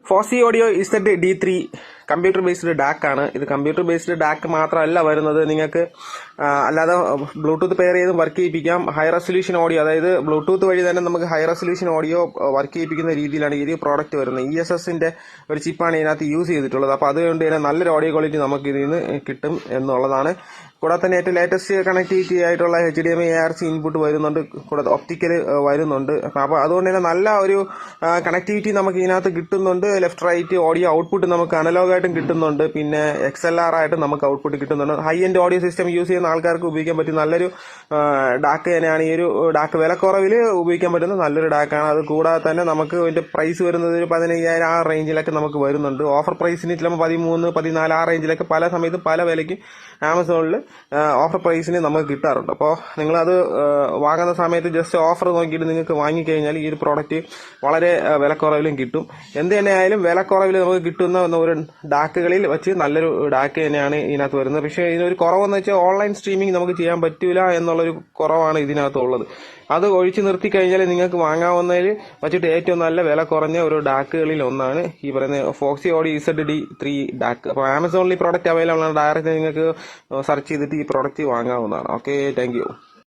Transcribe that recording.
Foci audio ZD3 computer based DAC ആണ്. ഇത് computer based DAC മാത്രമല്ല വരുന്നത്, നിങ്ങൾക്ക് അല്ലാതെ ബ്ലൂടൂത്ത് പെയർ ചെയ്ത് വർക്ക് ചെയ്യിപ്പിക്കാം. ഹൈ റെസൊല്യൂഷൻ ഓഡിയോ, അതായത് ബ്ലൂടൂത്ത് വഴി തന്നെ നമുക്ക് ഹൈ റെസൊല്യൂഷൻ ഓഡിയോ വർക്ക് ചെയ്യിപ്പിക്കുന്ന രീതിയിലാണ് ഈ ഒരു പ്രോഡക്റ്റ് വരുന്നത്. ESSന്റെ ഒരു ചിപ്പാണ് ഇതിനകത്ത് യൂസ് ചെയ്തിട്ടുള്ളത്. അപ്പോൾ അതുകൊണ്ട് തന്നെ നല്ലൊരു ഓഡിയോ ക്വാളിറ്റി നമുക്ക് ഇതിൽ നിന്ന് കിട്ടും എന്നുള്ളതാണ്. കൂടാതെ തന്നെ ഏറ്റവും ലേറ്റസ്റ്റ് കണക്ടിവിറ്റി ആയിട്ടുള്ള HDMI ARC ഇൻപുട്ട് വരുന്നുണ്ട്, കൂടാതെ ഒപ്റ്റിക്കൽ വരുന്നുണ്ട്. അപ്പോൾ അതുകൊണ്ട് തന്നെ നല്ല ഒരു കണക്ടിവിറ്റി നമുക്ക് ഇതിനകത്ത് കിട്ടുന്നുണ്ട്. ലെഫ്റ്റ് റൈറ്റ് ഓഡിയോ ഔട്ട്പുട്ട് നമുക്ക് അനലോഗായിട്ടും കിട്ടുന്നുണ്ട്, പിന്നെ XLR ആയിട്ടും നമുക്ക് ഔട്ട്പുട്ട് കിട്ടുന്നുണ്ട്. High end audio system use ചെയ്യുന്ന ആൾക്കാർക്ക് ഉപയോഗിക്കാൻ പറ്റും നല്ലൊരു ഡാക്ക് തന്നെയാണ് ഈ ഒരു ഡാക്ക്. വിലക്കുറവിൽ ഉപയോഗിക്കാൻ പറ്റുന്ന നല്ലൊരു ഡാക്കാണ്. അത് കൂടാതെ തന്നെ നമുക്ക് ഇതിന്റെ പ്രൈസ് വരുന്നത് ഒരു 15,000 ആ റേഞ്ചിലൊക്കെ നമുക്ക് വരുന്നുണ്ട്. ഓഫർ പ്രൈസിന് ചിലപ്പോൾ 13, 14 ആ റേഞ്ചിലൊക്കെ പല സമയത്തും പല വിലയ്ക്ക് ആമസോണിൽ ഓഫർ പ്രൈസിന് നമുക്ക് കിട്ടാറുണ്ട്. അപ്പോൾ നിങ്ങളത് വാങ്ങുന്ന സമയത്ത് ജസ്റ്റ് ഓഫർ നോക്കിയിട്ട് നിങ്ങൾക്ക് വാങ്ങിക്കഴിഞ്ഞാൽ ഈ ഒരു പ്രോഡക്റ്റ് വളരെ വിലക്കുറവിലും കിട്ടും. എന്ത് തന്നെയായാലും വിലക്കുറവിൽ നമുക്ക് കിട്ടുന്ന ഒരു ഡാക്കുകളിൽ വെച്ച് നല്ലൊരു ഡാക്ക് തന്നെയാണ് ഇതിനകത്ത് വരുന്നത്. പക്ഷേ ഇതിനൊരു കുറവെന്ന് വെച്ചാൽ ഓൺലൈൻ സ്ട്രീമിംഗ് നമുക്ക് ചെയ്യാൻ പറ്റൂല എന്നുള്ളൊരു കുറവാണ് ഇതിനകത്തുള്ളത്. അത് ഒഴിച്ചു നിർത്തി കഴിഞ്ഞാൽ നിങ്ങൾക്ക് വാങ്ങാവുന്നതിൽ വച്ചിട്ട് ഏറ്റവും നല്ല വില കുറഞ്ഞ ഒരു ഡാക്കുകളിൽ ഒന്നാണ് ഈ പറയുന്ന ഫോക്സി ഓഡിയോ ZD3 ഡാക്ക്. അപ്പോൾ ആമസോണിൽ ഈ പ്രോഡക്റ്റ് അവൈലബിൾ ആണ്. ഡയറക്റ്റ് നിങ്ങൾക്ക് സെർച്ച് ചെയ്തിട്ട് ഈ പ്രോഡക്റ്റ് വാങ്ങാവുന്നതാണ്. Okay, thank U.